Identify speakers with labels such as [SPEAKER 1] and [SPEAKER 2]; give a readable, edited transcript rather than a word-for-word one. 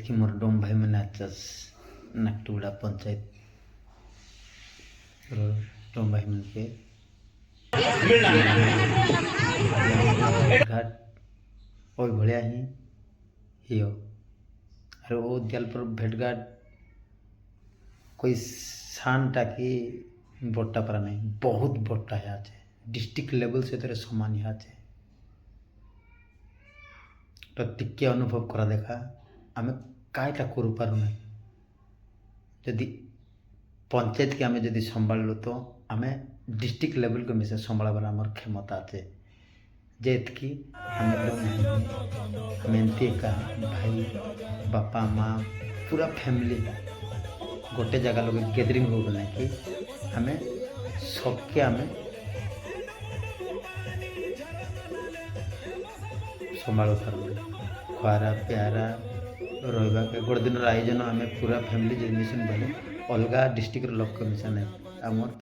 [SPEAKER 1] ଏତିକି ମୋର ଡୋମ୍ ଭାଇ ମାନେ ଆଚାସ ନାକଟୁଗୁଡ଼ା ପଞ୍ଚାୟତ ଡୋମ୍ ଭାଇ ମାନକେ घाट ওই ভଳିଆ ହିଁ হিও আর ও দিয়ালপুর ভেটঘাট कोई शानटा कि बट्टा पारा नहीं बहुत बट्टा है आज डिस्ट्रिक्ट लेवल से तेरे समान है आज तो टिके अनुभव करा देखा आम कईटा कर पार ना जदि पंचायत के आम जदि संभालु तो आम डिस्ट्रिक्ट लेवल को मिसे संभाळबार आमर क्षमता अच्छे जेतकी आम एमती एका भाई बापा माँ पूरा फैमिली गोटे जगह लोग गैदरिंग हो गला कि आम सबके आम संभाल पार खुआरा प्यारा रहा गोटे दिन आयोजन आम पूरा फैमिली मिशन बोले अलग डिस्ट्रिक्ट लोक मिशन है आमर